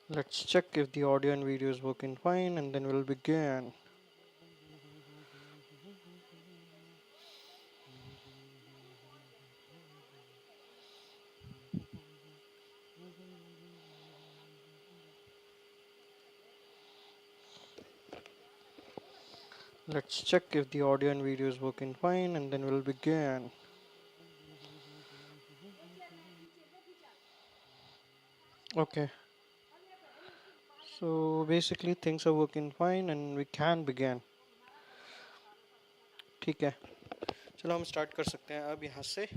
Let's check if the audio and video is working fine and then we'll begin. Let's check if the audio and video is working fine and then we'll begin. Okay, so basically things are working fine and we can begin. ठीक है, चलो हम start कर सकते हैं अब यहाँ से.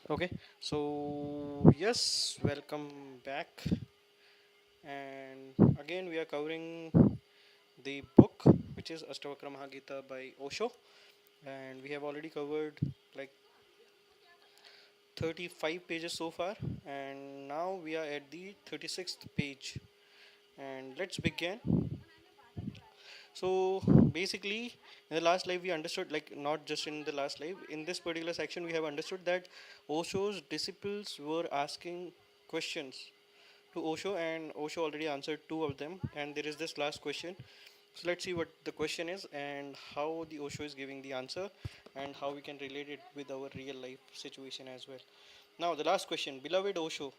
Okay, so yes, welcome back, and again we are covering the book which is Ashtavakra Mahagita by Osho, and we have already covered like 35 pages so far, and now we are at the 36th page, and let's begin. So basically in the last live we understood, like not just in the last live, in this particular section we have understood that Osho's disciples were asking questions to Osho, and Osho already answered two of them, and there is this last question. So let's see what the question is and how the Osho is giving the answer and how we can relate it with our real life situation as well. Now the last question, beloved Osho,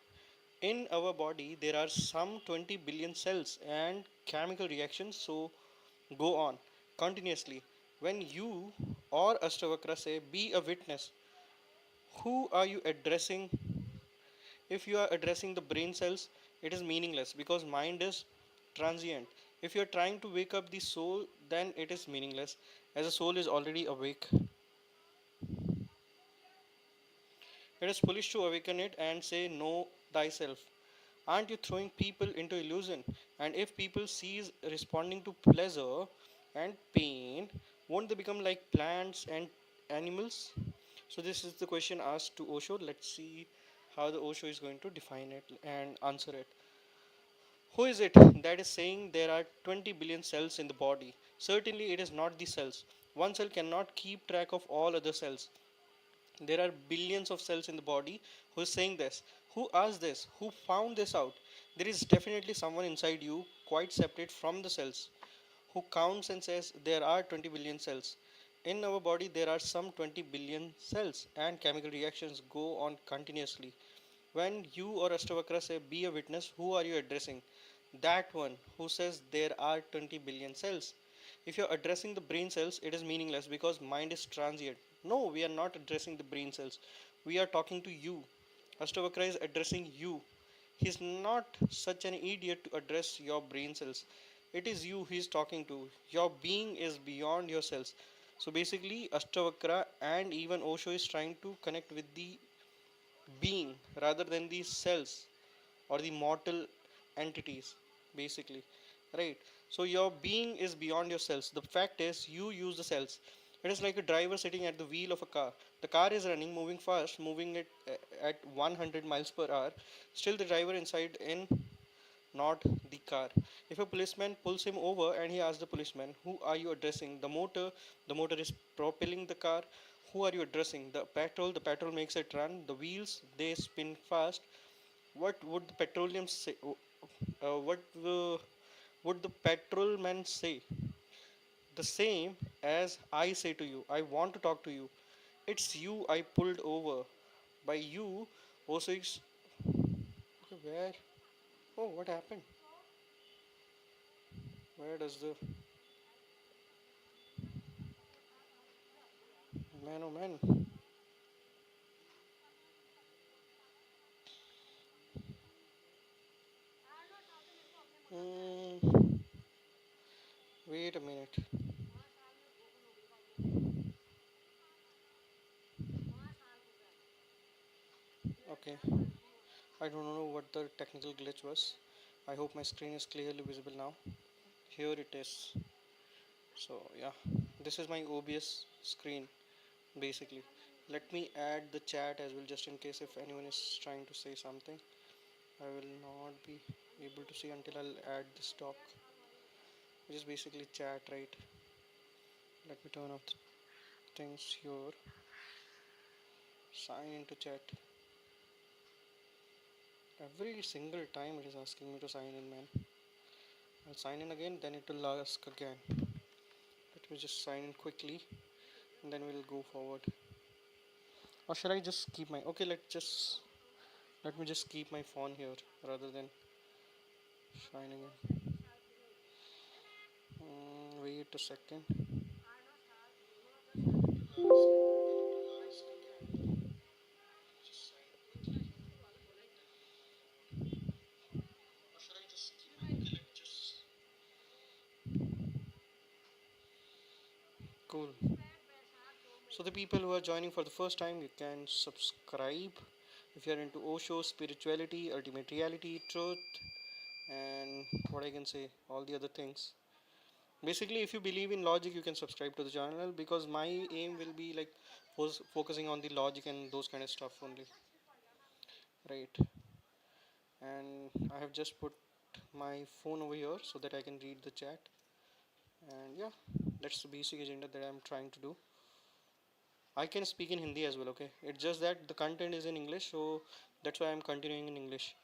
in our body there are some 20 billion cells and chemical reactions, so go on continuously. When you or Ashtavakra say be a witness, who are you addressing? If you are addressing the brain cells, it is meaningless because mind is transient. If you are trying to wake up the soul, then it is meaningless as the soul is already awake. It is foolish to awaken it and say, know thyself. Aren't you throwing people into illusion? And if people cease responding to pleasure and pain, won't they become like plants and animals? So this is the question asked to Osho. Let's see how the Osho is going to define it and answer it. Who is it that is saying there are 20 billion cells in the body? Certainly it is not the cells. One cell cannot keep track of all other cells. There are billions of cells in the body. Who is saying this? Who asked this? Who found this out? There is definitely someone inside you, quite separate from the cells, who counts and says there are 20 billion cells. In our body, there are some 20 billion cells, and chemical reactions go on continuously. When you or Ashtavakra say be a witness, who are you addressing? That one who says there are 20 billion cells. If you're addressing the brain cells, it is meaningless because mind is transient. No, we are not addressing the brain cells. We are talking to you. Ashtavakra is addressing you. He is not such an idiot to address your brain cells. It is you he is talking to. Your being is beyond your cells. So basically, Ashtavakra and even Osho is trying to connect with the being rather than the cells or the mortal entities, basically, right? So your being is beyond your cells. The fact is you use the cells. It is like a driver sitting at the wheel of a car. The car is running, moving fast, moving it at 100 miles per hour. Still the driver inside in, not the car. If a policeman pulls him over and he asks the policeman, who are you addressing? The motor is propelling the car. Who are you addressing? The petrol makes it run. The wheels, they spin fast. What would the petroleum say? What would the petrolman say? The same as I say to you. I want to talk to you. It's you I pulled over. By you, also it's okay, where? Oh, what happened? Where does the man? Oh man! Mm, wait a minute. Okay, I don't know what the technical glitch was. I hope my screen is clearly visible now. Here it is. So yeah, this is my OBS screen basically. Let me add the chat as well, just in case if anyone is trying to say something. I will not be able to see until I'll add this talk, which is basically chat, right? Let me turn off the things here. Sign into chat. Every single time it is asking me to sign in, man. I'll sign in again, then it will ask again. Let me just sign in quickly, and then we'll go forward. Or should I just keep my? Okay, let me just keep my phone here rather than signing in. Wait a second. Cool. So the people who are joining for the first time, you can subscribe if you are into Osho, spirituality, ultimate reality, truth, and what I can say, all the other things. Basically, if you believe in logic, you can subscribe to the channel, because my aim will be like focusing on the logic and those kind of stuff only, right? And I have just put my phone over here so that I can read the chat. And yeah, that's the basic agenda that I'm trying to do. I can speak in Hindi as well, okay? It's just that the content is in English, so that's why I'm continuing in English.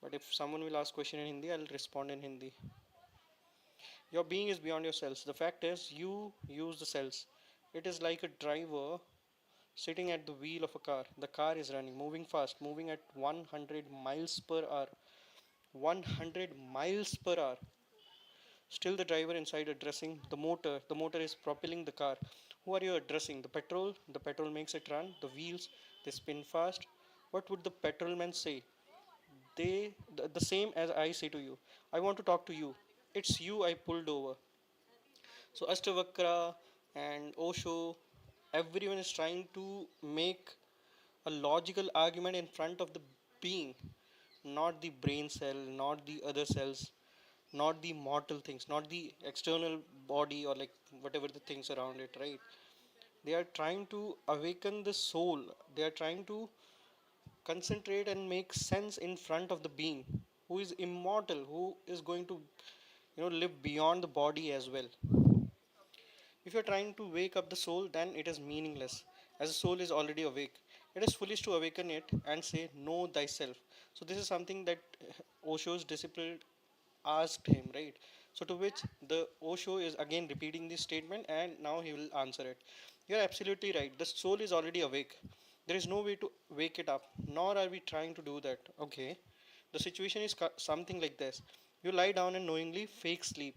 But if someone will ask question in Hindi, I'll respond in Hindi. Your being is beyond your cells. The fact is, you use the cells. It is like a driver sitting at the wheel of a car. The car is running, moving fast, moving at 100 miles per hour. 100 miles per hour. Still, the driver inside addressing the motor. The motor is propelling the car. Who are you addressing? The petrol. The petrol makes it run. The wheels, they spin fast. What would the petrolman say? The same as I say to you. I want to talk to you. It's you I pulled over. So Ashtavakra and Osho, everyone is trying to make a logical argument in front of the being, not the brain cell, not the other cells, not the mortal things, not the external body or like whatever the things around it, right? They are trying to awaken the soul. They are trying to concentrate and make sense in front of the being who is immortal, who is going to live beyond the body as well. If you're trying to wake up the soul, then it is meaningless, as the soul is already awake. It is foolish to awaken it and say, Know thyself. So, this is something that Osho's disciple asked him, right? So, to which the Osho is again repeating this statement and now he will answer it. You're absolutely right. The soul is already awake. There is no way to wake it up, nor are we trying to do that. Okay. The situation is something like this: you lie down and knowingly fake sleep.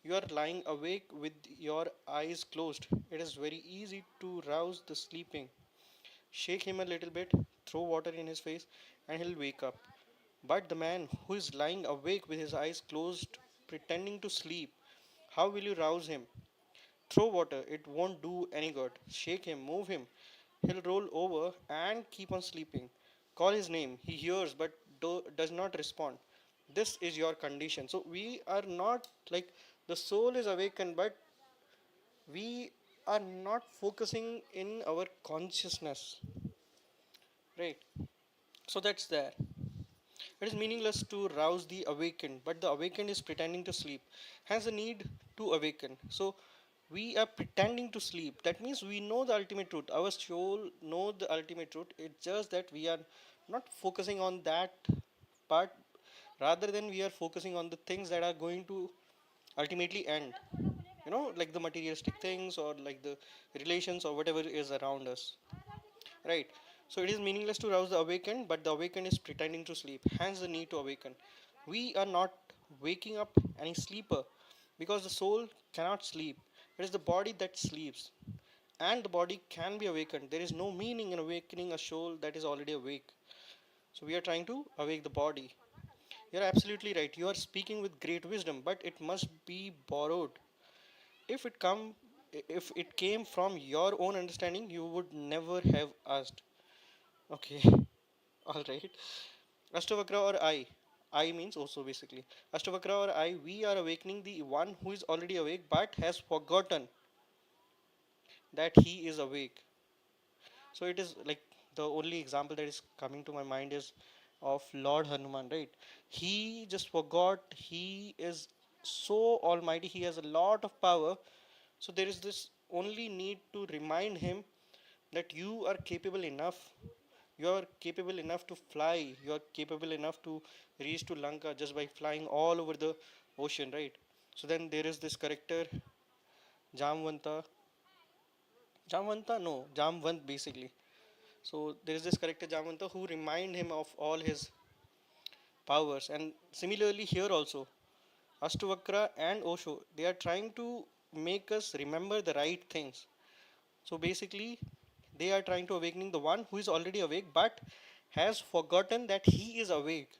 You are lying awake with your eyes closed. It is very easy to rouse the sleeping. Shake him a little bit, throw water in his face, and he'll wake up. But the man who is lying awake with his eyes closed, pretending to sleep, how will you rouse him? Throw water, it won't do any good. Shake him, move him. He'll roll over and keep on sleeping. Call his name, he hears but does not respond. This is your condition. So we are not like, the soul is awakened, but we are not focusing in our consciousness, right? So that's there. It is meaningless to rouse the awakened, but the awakened is pretending to sleep, hence the need to awaken. So we are pretending to sleep. That means we know the ultimate truth. Our soul know the ultimate truth. It's just that we are not focusing on that part, rather than we are focusing on the things that are going to ultimately end. Like the materialistic things or like the relations or whatever is around us. Right. So it is meaningless to rouse the awakened, but the awakened is pretending to sleep. Hence the need to awaken. We are not waking up any sleeper, because the soul cannot sleep. It is the body that sleeps. And the body can be awakened. There is no meaning in awakening a soul that is already awake. So we are trying to awake the body. You're absolutely right. You are speaking with great wisdom, but it must be borrowed. If it come if it came from your own understanding, you would never have asked. Okay. All right. Ashtavakra or I means also basically. Ashtavakra or we are awakening the one who is already awake but has forgotten that he is awake. So it is like the only example that is coming to my mind is of Lord Hanuman, right? He just forgot he is so almighty, he has a lot of power. So there is this only need to remind him that you are capable enough. You are capable enough to fly. You are capable enough to reach to Lanka just by flying all over the ocean, right? So then there is this character Jamvanta. Jamvanta, no, Jamvant basically. So there is this character Jamvanta who remind him of all his powers. And similarly here also, Ashtavakra and Osho, they are trying to make us remember the right things. So basically, they are trying to awakening the one who is already awake but has forgotten that he is awake.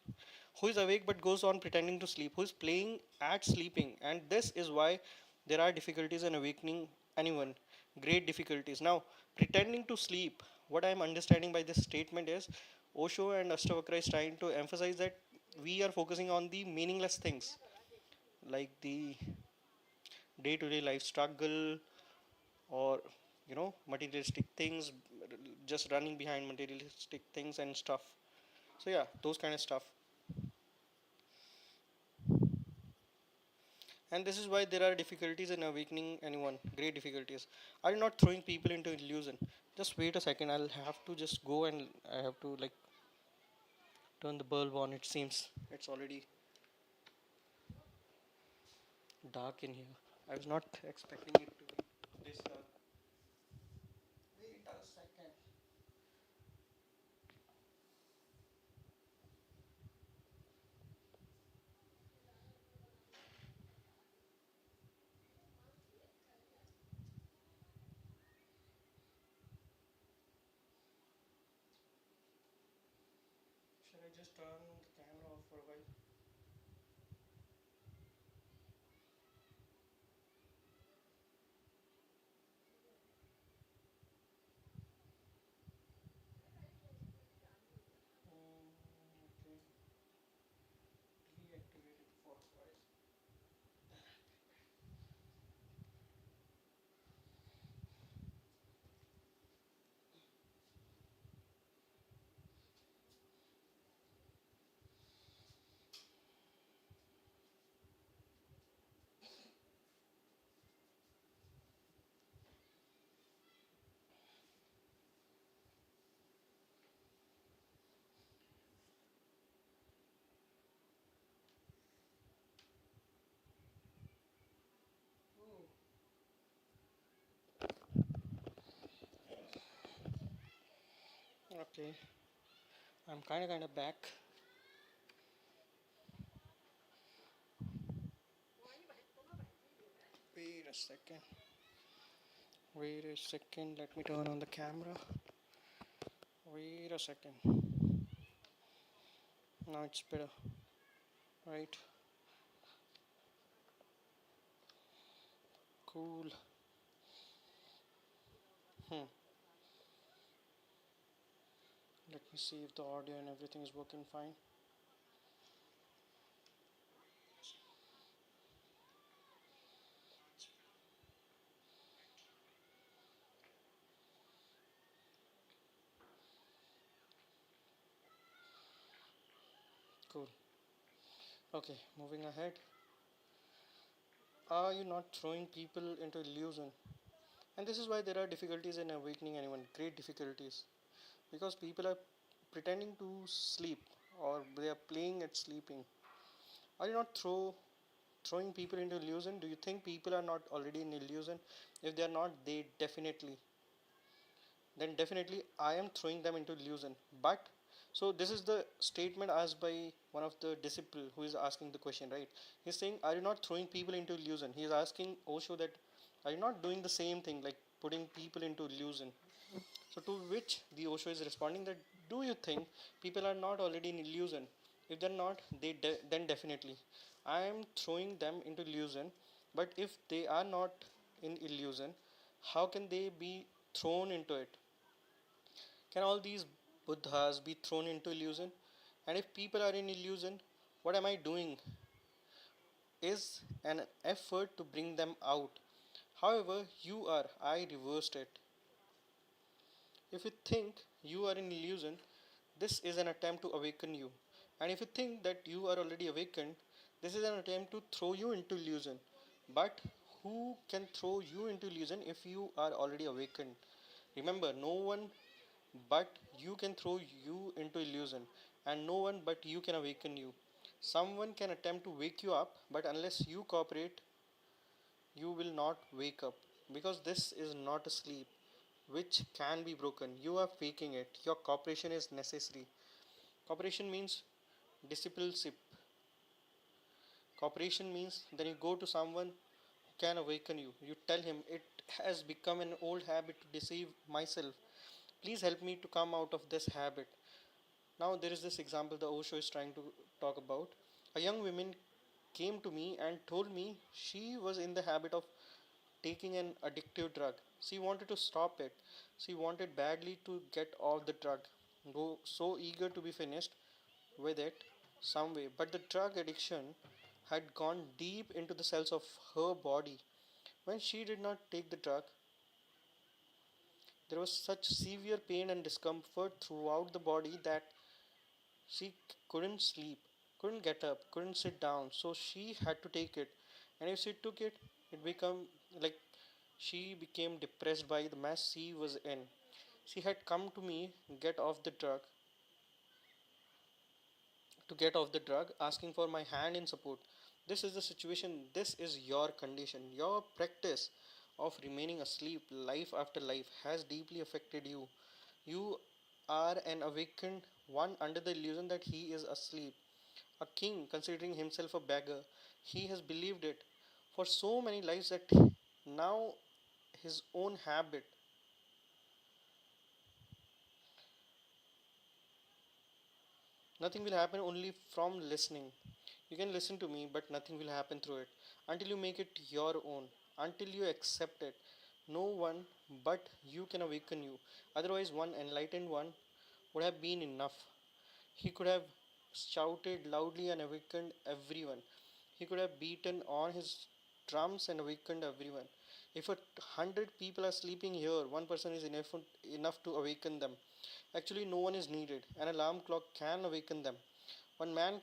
Who is awake but goes on pretending to sleep. Who is playing at sleeping. And this is why there are difficulties in awakening anyone. Great difficulties. Now, pretending to sleep, what I am understanding by this statement is Osho and Ashtavakra is trying to emphasize that we are focusing on the meaningless things like the day to day life struggle, or materialistic things, just running behind materialistic things and stuff. So yeah, those kind of stuff. And this is why there are difficulties in awakening anyone, great difficulties. Are you not throwing people into illusion? Just wait a second, I'll have to just go, and I have to like turn the bulb on. It seems it's already dark in here. I was not expecting it to be this dark. Wait a second. Should I just turn the camera off for a while? Okay. Deactivate it for a while. Okay, I'm kind of back. Wait a second. Wait a second. Let me turn on the camera. Wait a second. Now it's better, right? Cool. Hmm. Let me see if the audio and everything is working fine. Cool. Okay, moving ahead. Are you not throwing people into illusion? And this is why there are difficulties in awakening anyone. Great difficulties. Because people are pretending to sleep, or they are playing at sleeping. Are you not throwing people into illusion? Do you think people are not already in illusion? If they are not, they definitely, then definitely I am throwing them into illusion. But so this is the statement asked by one of the disciple who is asking the question, right? He's saying, are you not throwing people into illusion? He is asking Osho that, are you not doing the same thing, like putting people into illusion? So to which the Osho is responding that, do you think people are not already in illusion? If they're not, then definitely I am throwing them into illusion. But if they are not in illusion, how can they be thrown into it? Can all these Buddhas be thrown into illusion? And if people are in illusion, what am I doing? Is an effort to bring them out. However, I reversed it. If you think you are in illusion, this is an attempt to awaken you. And if you think that you are already awakened, this is an attempt to throw you into illusion. But who can throw you into illusion if you are already awakened? Remember, no one but you can throw you into illusion, and no one but you can awaken you. Someone can attempt to wake you up, but unless you cooperate, you will not wake up, because this is not a sleep which can be broken. You are faking it. Your cooperation is necessary. Cooperation means discipleship. Cooperation means then you go to someone who can awaken you. You tell him, it has become an old habit to deceive myself. Please help me to come out of this habit. Now, there is this example the Osho is trying to talk about. A young woman came to me and told me she was in the habit of taking an addictive drug. She wanted to stop it. She wanted badly to get off the drug, go so eager to be finished with it some way. But the drug addiction had gone deep into the cells of her body. When she did not take the drug, there was such severe pain and discomfort throughout the body that she couldn't sleep, couldn't get up, couldn't sit down. So she had to take it. And if she took it, it became like she became depressed by the mess she was in. She had come to me get off the drug to get off the drug, asking for my hand in support. This is the situation, this is your condition. Your practice of remaining asleep life after life has deeply affected you. You are an awakened one under the illusion that he is asleep. A king considering himself a beggar. He has believed it for so many lives that now his own habit. Nothing will happen only from listening. You can listen to me, but nothing will happen through it until you make it your own, until you accept it. No one but you can awaken you. Otherwise, one enlightened one would have been enough. He could have shouted loudly and awakened everyone. He could have beaten on his drums and awakened everyone. If 100 people are sleeping here, one person is enough to awaken them. Actually, no one is needed. An alarm clock can awaken them. One man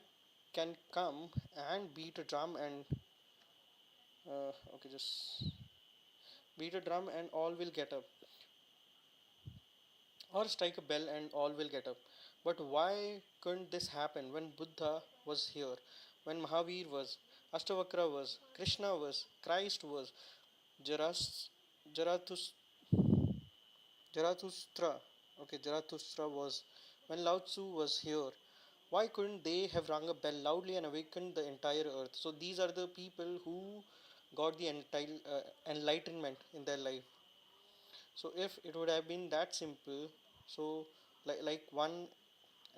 can come and beat a drum and okay, just beat a drum and all will get up, or strike a bell and all will get up. But why couldn't this happen when Buddha was here, when Mahavir was, Ashtavakra was, Krishna was, Christ was, Jaras, Jarathus, Zarathustra, okay, Zarathustra was, when Lao Tzu was here? Why couldn't they have rung a bell loudly and awakened the entire earth? So these are the people who got the entire enlightenment in their life. So if it would have been that simple, so like one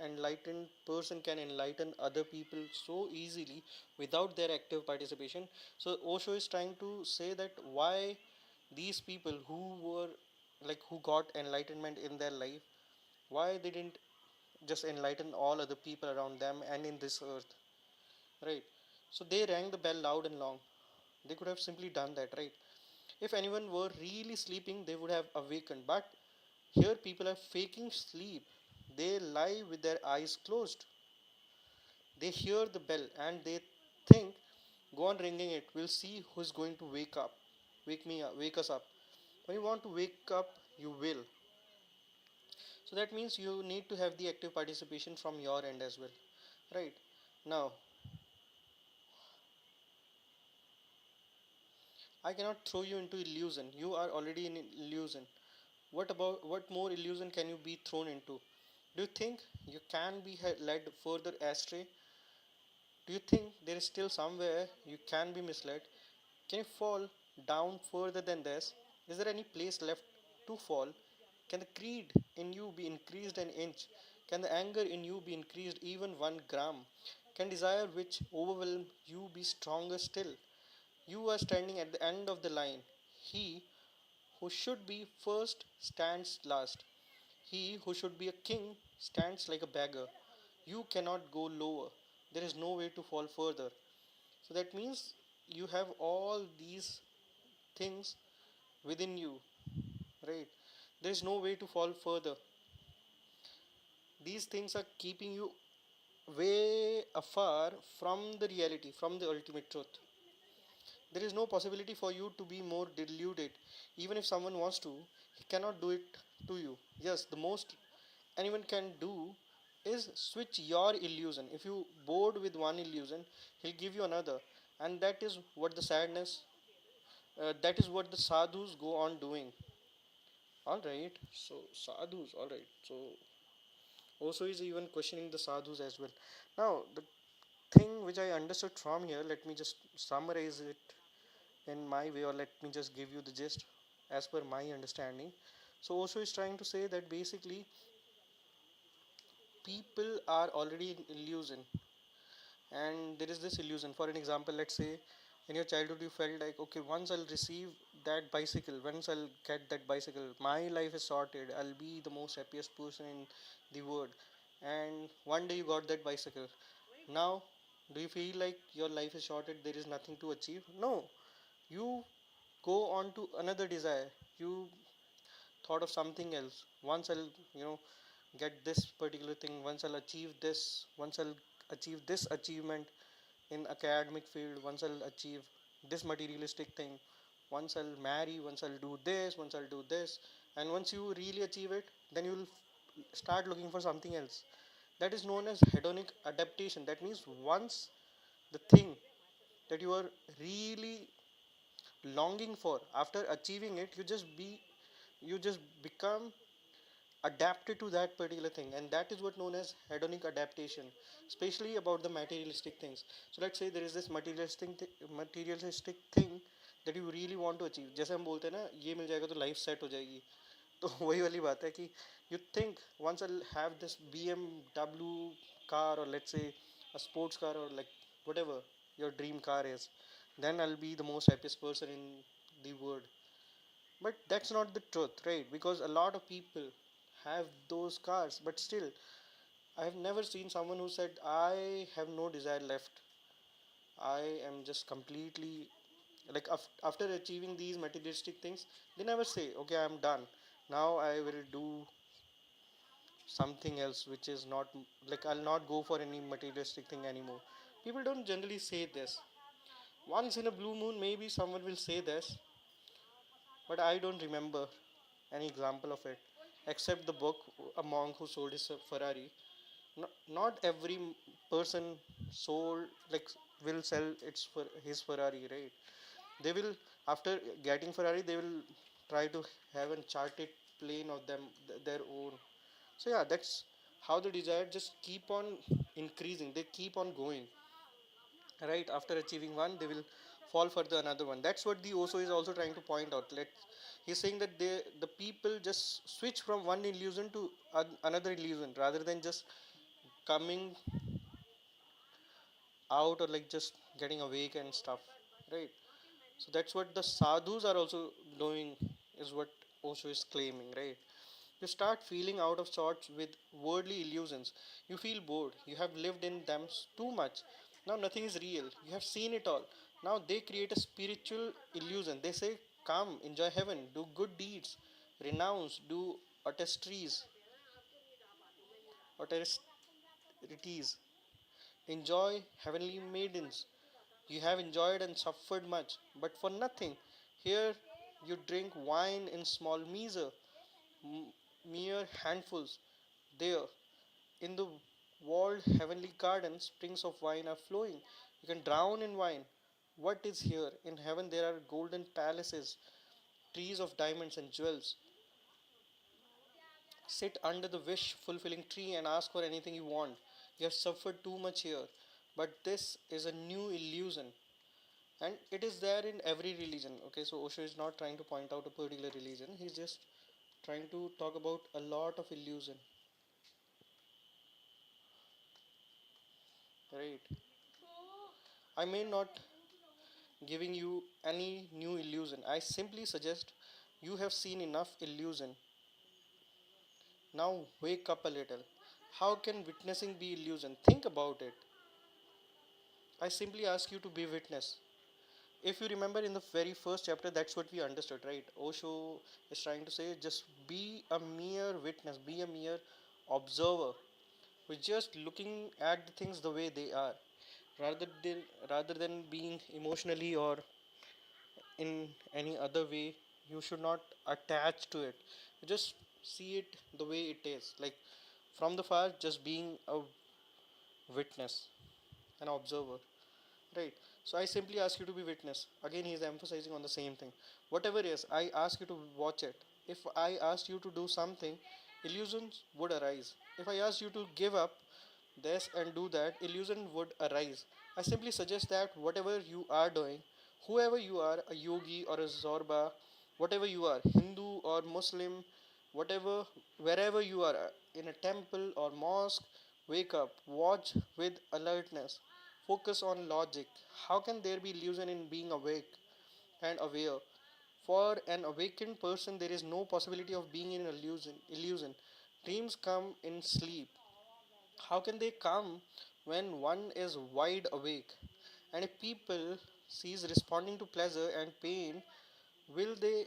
enlightened person can enlighten other people so easily without their active participation. So Osho is trying to say that why these people who were who got enlightenment in their life, why they didn't just enlighten all other people around them and in this earth, right? So they rang the bell loud and long. They could have simply done that, right? If anyone were really sleeping, they would have awakened. But here people are faking sleep. They lie with their eyes closed. They hear the bell and they think, go on ringing it. We'll see who's going to wake up. Wake me up, wake us up. When you want to wake up, you will. So that means you need to have the active participation from your end as well. Right? Now, I cannot throw you into illusion. You are already in illusion. What more illusion can you be thrown into? Do you think you can be led further astray? Do you think there is still somewhere you can be misled? Can you fall down further than this? Is there any place left to fall? Can the greed in you be increased an inch? Can the anger in you be increased even 1 gram? Can desire which overwhelm you be stronger still? You are standing at the end of the line. He who should be first stands last. He who should be a king stands like a beggar. You cannot go lower. There is no way to fall further. So that means you have all these things within you, right? There is no way to fall further. These things are keeping you way afar from the reality, from the ultimate truth. There is no possibility for you to be more deluded. Even if someone wants to, he cannot do it to you. Yes, the most anyone can do is switch your illusion. If you bored with one illusion, he'll give you another. And that is what the sadness, that is what the sadhus go on doing. Alright, so sadhus, alright. So also is even questioning the sadhus as well. Now, the thing which I understood from here, let me just summarize it in my way, or let me just give you the gist as per my understanding. So Osho is trying to say that basically people are already in illusion, and there is this illusion. For an example, let's say in your childhood you felt like, okay, once I'll receive that bicycle, once I'll get that bicycle, my life is sorted, I'll be the most happiest person in the world. And one day you got that bicycle. Now, do you feel like your life is sorted, there is nothing to achieve? No, you go on to another desire. You thought of something else. Once I'll, you know, get this particular thing, once I'll achieve this, once I'll achieve this achievement in academic field, once I'll achieve this materialistic thing, once I'll marry, once I'll do this, once I'll do this. And once you really achieve it, then you'll start looking for something else. That is known as hedonic adaptation. That means once the thing that you are really longing for, after achieving it, you just become adapted to that particular thing, and that is what known as hedonic adaptation, especially about the materialistic things. So let's say there is this materialistic thing that you really want to achieve. जैसे हम बोलते हैं ना, ये मिल जाएगा तो life set हो जाएगी. तो वही वाली बात है कि you think once I'll have this BMW car, or let's say a sports car, or like whatever your dream car is, then I'll be the most happiest person in the world. But that's not the truth, right? Because a lot of people have those cars, but still, I have never seen someone who said, I have no desire left. I am just completely like after achieving these materialistic things, they never say, okay, I'm done. Now I will do something else, which is not like I'll not go for any materialistic thing anymore. People don't generally say this. Once in a blue moon, maybe someone will say this, but I don't remember any example of it, except the book A Monk Who Sold His Ferrari. Not every person sold like will sell his Ferrari, right? They will, after getting Ferrari, they will try to have a charted plane of them, their own. So yeah, that's how the desire just keep on increasing. They keep on going, right? After achieving one, they will fall for the another one. That's what the Oso is also trying to point out. He's saying that the people just switch from one illusion to another illusion, rather than just coming out, or like just getting awake and stuff, right? So that's what the sadhus are also doing, is what Osho is claiming, right? You start feeling out of sorts with worldly illusions. You feel bored. You have lived in them too much. Now nothing is real. You have seen it all. Now they create a spiritual illusion. They say, come, enjoy heaven, do good deeds, renounce, do austerities, austerities, enjoy heavenly maidens. You have enjoyed and suffered much, but for nothing. Here you drink wine in small measure, mere handfuls. There, in the walled heavenly garden, springs of wine are flowing. You can drown in wine. What is here? In heaven there are golden palaces, trees of diamonds and jewels. Sit under the wish fulfilling tree and ask for anything you want. You have suffered too much here. But this is a new illusion. And it is there in every religion. Okay, so Osho is not trying to point out a particular religion, he's just trying to talk about a lot of illusion, right? I may not giving you any new illusion. I simply suggest you have seen enough illusion. Now wake up a little. How can witnessing be illusion? Think about it. I simply ask you to be witness. If you remember in the very first chapter, that's what we understood, right? Osho is trying to say just be a mere witness, be a mere observer, we're just looking at the things the way they are, rather than being emotionally or in any other way. You should not attach to it. You just see it the way it is, like from the far, just being a witness, an observer, right? So I simply ask you to be witness. Again, he is emphasizing on the same thing. Whatever is, I ask you to watch it. If I asked you to do something, illusions would arise. If I asked you to give up this and do that, illusion would arise. I simply suggest that whatever you are doing, whoever you are, a yogi or a zorba, whatever you are, Hindu or Muslim, whatever, wherever you are, in a temple or mosque, wake up, watch with alertness, focus on logic. How can there be illusion in being awake and aware? For an awakened person, there is no possibility of being in illusion. Dreams come in sleep. How can they come when one is wide awake? And if people cease responding to pleasure and pain, will they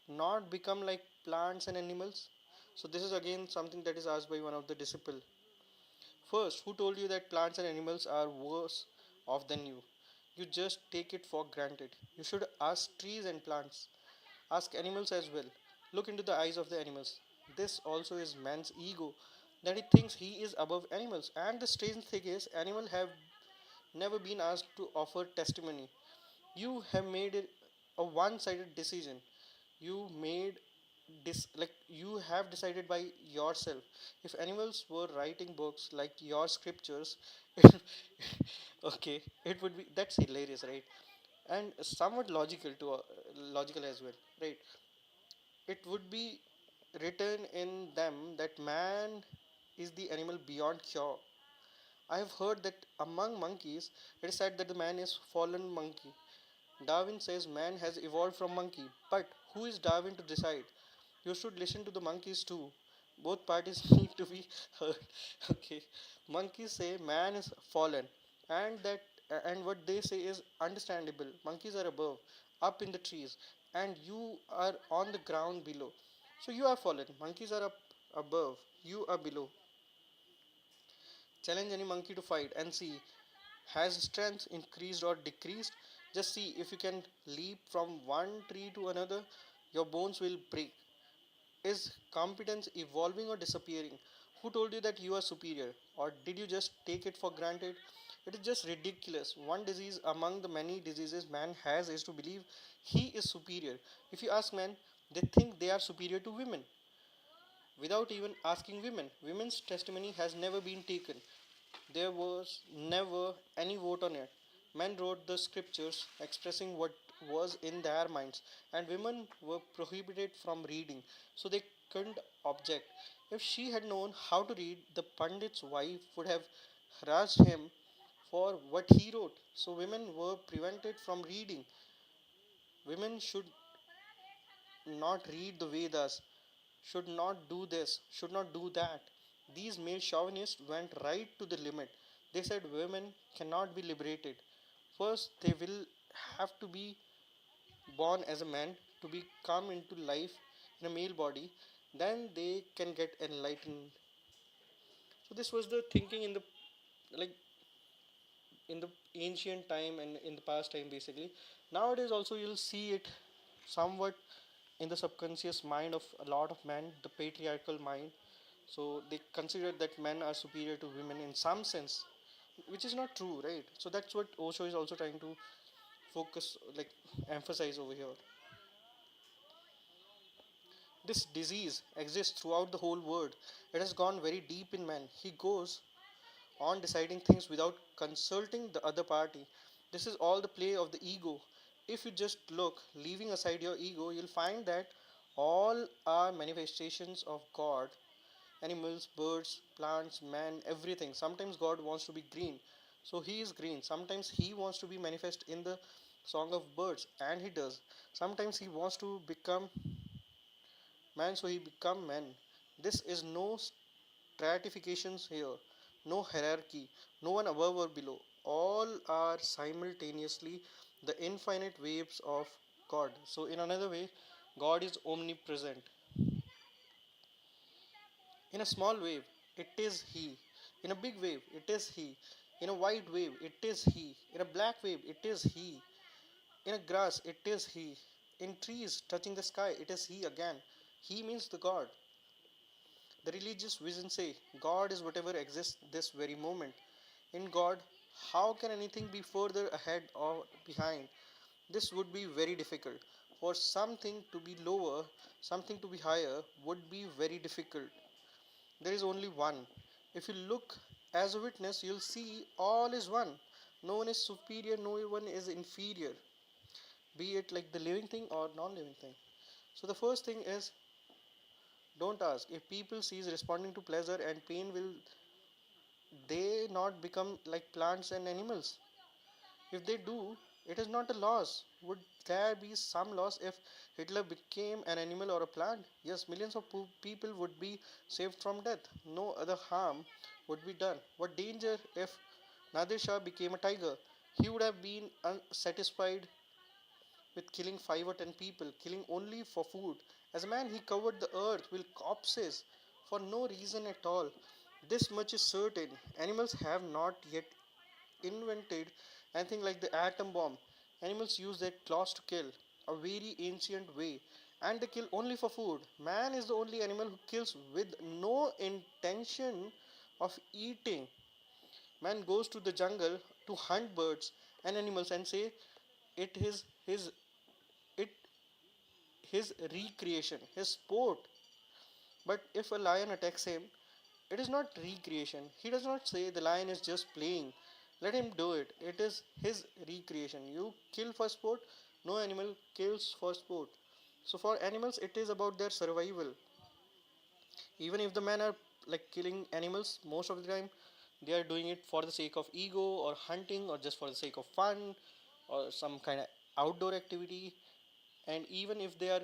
not become like plants and animals? So this is again something that is asked by one of the disciples. First, who told you that plants and animals are worse off than you? You just take it for granted. You should ask trees and plants. Ask animals as well. Look into the eyes of the animals. This also is man's ego, that he thinks he is above animals. And the strange thing is, animals have never been asked to offer testimony. You have made it a one-sided decision. You made like you have decided by yourself. If animals were writing books like your scriptures, okay, it would be, that's hilarious, right? And somewhat logical to logical as well, right? It would be written in them that man is the animal beyond cure. I have heard that among monkeys, it is said that the man is fallen monkey. Darwin says man has evolved from monkey, but who is Darwin to decide? You should listen to the monkeys too. Both parties need to be heard. Okay. Monkeys say man is fallen, and that and what they say is understandable. Monkeys are above, up in the trees, and you are on the ground below. So you are fallen. Monkeys are up above. You are below. Challenge any monkey to fight and see, has strength increased or decreased? Just see if you can leap from one tree to another, your bones will break. Is competence evolving or disappearing? Who told you that you are superior? Or did you just take it for granted? It is just ridiculous. One disease among the many diseases man has is to believe he is superior. If you ask men, they think they are superior to women without even asking women. Women's testimony has never been taken. There was never any vote on it. Men wrote the scriptures expressing what was in their minds, and women were prohibited from reading, so they couldn't object. If she had known how to read, the Pandit's wife would have harassed him for what he wrote. So women were prevented from reading. Women should not read the Vedas, should not do this, should not do that. These male chauvinists went right to the limit. They said women cannot be liberated. First, they will have to be born as a man to be come into life in a male body. Then they can get enlightened. So this was the thinking in the like in the ancient time and in the past time basically. Nowadays also you'll see it somewhat in the subconscious mind of a lot of men, the patriarchal mind. So they consider that men are superior to women in some sense, which is not true, right? So that's what Osho is also trying to focus, like emphasize over here. This disease exists throughout the whole world. It has gone very deep in man. He goes on deciding things without consulting the other party. This is all the play of the ego. If you just look, leaving aside your ego, you'll find that all are manifestations of God. Animals, birds, plants, man, everything. Sometimes God wants to be green, so he is green. Sometimes he wants to be manifest in the song of birds, and he does. Sometimes he wants to become man, so he become man. This is no stratifications here, no hierarchy, no one above or below. All are simultaneously the infinite waves of God. So, in another way, God is omnipresent. In a small wave, it is He. In a big wave, it is He. In a white wave, it is He. In a black wave, it is He. In a grass, it is He. In trees touching the sky, it is He again. He means the God. The religious vision say God is whatever exists this very moment. In God, how can anything be further ahead or behind? This would be very difficult. For something to be lower, something to be higher would be very difficult. There is only one. If you look as a witness, you'll see all is one. No one is superior, no one is inferior, be it like the living thing or non living thing. So, the first thing is don't ask. If people cease responding to pleasure and pain, will they not become like plants and animals? If they do, it is not a loss. Would there be some loss if Hitler became an animal or a plant? Yes, millions of people would be saved from death. No other harm would be done. What danger if Nadir Shah became a tiger? He would have been unsatisfied with killing 5 or 10 people, killing only for food. As a man, he covered the earth with corpses for no reason at all. This much is certain. Animals have not yet invented anything like the atom bomb. Animals use their claws to kill, a very ancient way, and they kill only for food. Man is the only animal who kills with no intention of eating. Man goes to the jungle to hunt birds and animals and say it is it his recreation, his sport. But if a lion attacks him, it is not recreation. He does not say the lion is just playing. Let him do it. It is his recreation. You kill for sport, no animal kills for sport. So for animals, it is about their survival. Even if the men are like killing animals, most of the time they are doing it for the sake of ego or hunting or just for the sake of fun or some kind of outdoor activity. And even if they are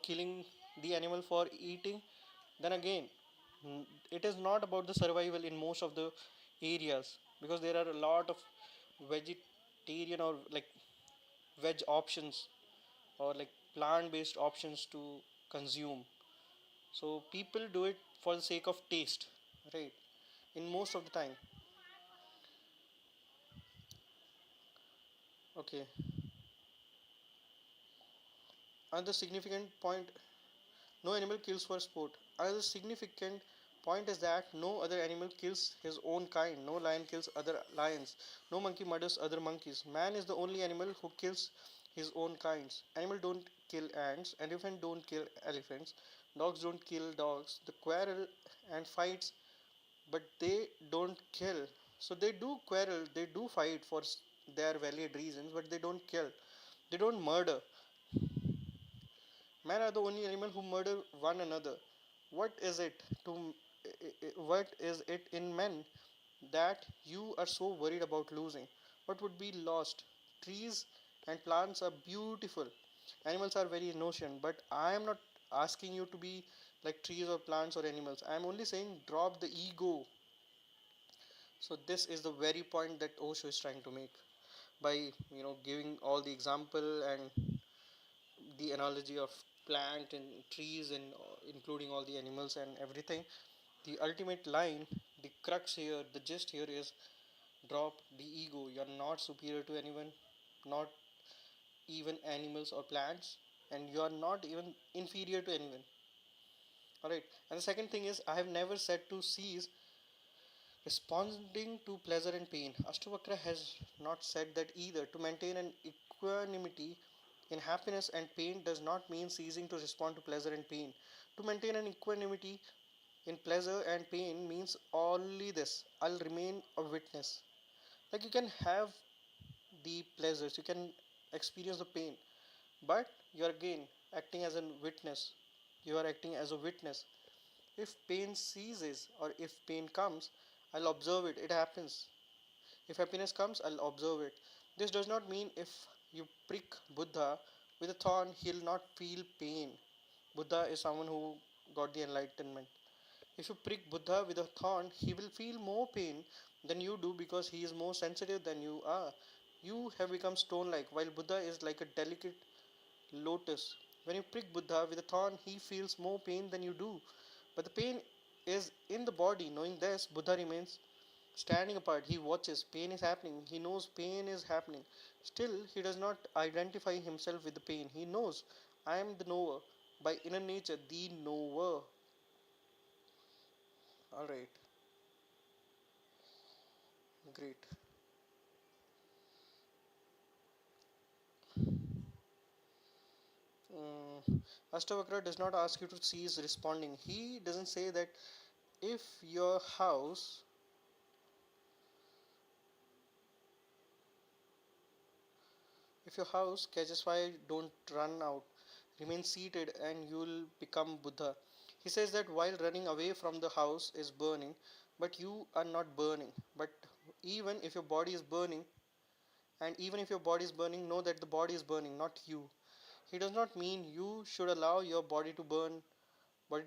killing the animal for eating, then again it is not about the survival in most of the areas, because there are a lot of vegetarian or like veg options or like plant based options to consume. So people do it for the sake of taste, right? In most of the time. Okay, another significant point: no animal kills for sport. Another significant point is that no other animal kills his own kind. No lion kills other lions. No monkey murders other monkeys. Man is the only animal who kills his own kinds. Animals don't kill ants. Elephants don't kill elephants. Dogs don't kill dogs. They quarrel and fights, but they don't kill. So they do quarrel. They do fight for their valid reasons, but they don't kill. They don't murder. Men are the only animal who murder one another. What is it to what is it in men that you are so worried about losing? What would be lost? Trees and plants are beautiful. Animals are very innocent, but I am not asking you to be like trees or plants or animals. I am only saying drop the ego. So this is the very point that Osho is trying to make by giving all the example and the analogy of plant and trees and including all the animals and everything. The ultimate line, the crux here, the gist here is drop the ego. You're not superior to anyone, not even animals or plants, and you are not even inferior to anyone. Alright, and the second thing is I have never said to cease responding to pleasure and pain. Ashtavakra has not said that either. To maintain an equanimity in happiness and pain does not mean ceasing to respond to pleasure and pain. To maintain an equanimity in pleasure and pain means only this: I'll remain a witness. Like you can have the pleasures, you can experience the pain, but you are again acting as a witness. You are acting as a witness. If pain ceases or if pain comes, I'll observe it. It happens. If happiness comes, I'll observe it. This does not mean if you prick Buddha with a thorn, he'll not feel pain. Buddha is someone who got the enlightenment. If you prick Buddha with a thorn, he will feel more pain than you do because he is more sensitive than you are. You have become stone like, while Buddha is like a delicate lotus. When you prick Buddha with a thorn, he feels more pain than you do. But the pain is in the body. Knowing this, Buddha remains standing apart. He watches. Pain is happening. He knows pain is happening. Still, he does not identify himself with the pain. He knows, I am the knower. By inner nature, the knower. Alright, great. Ashtavakra does not ask you to cease responding. He doesn't say that if your house if your house catches fire, don't run out. Remain seated and you'll become Buddha. He says that while running away from the house is burning, but you are not burning. But even if your body is burning, and even if your body is burning, know that the body is burning, not you. He does not mean you should allow your body to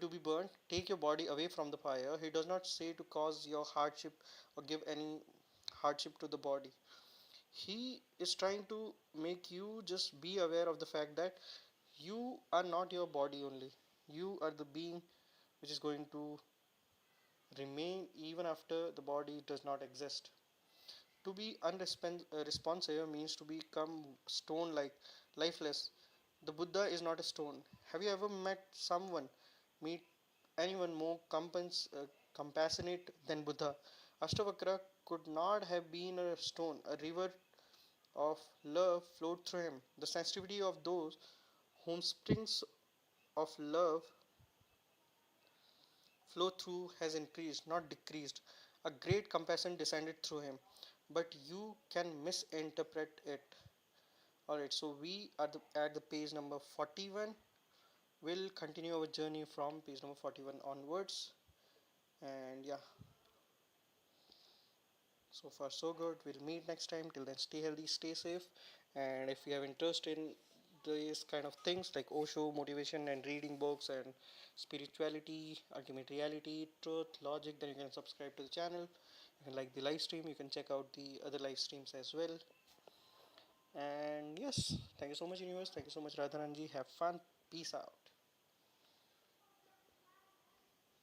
be burnt. Take your body away from the fire. He does not say to cause your hardship or give any hardship to the body. He is trying to make you just be aware of the fact that you are not your body only. You are the being which is going to remain even after the body does not exist. To be unresponsive means to become stone like, lifeless. The Buddha is not a stone. Have you ever meet anyone more compassionate than Buddha? Ashtavakra could not have been a stone. A river of love flowed through him. The sensitivity of those whom springs of love flow through has increased, not decreased. A great compassion descended through him, but you can misinterpret it. Alright, so we are at the page number 41. We'll continue our journey from page number 41 onwards. And yeah, so far so good. We'll meet next time. Till then, stay healthy, stay safe. And if you have interest in these kind of things like Osho, motivation, and reading books, and spirituality, ultimate reality, truth, logic, then you can subscribe to the channel. You can like the live stream. You can check out the other live streams as well. And yes, thank you so much, universe. Thank you so much, Radhananji. Have fun. Peace out.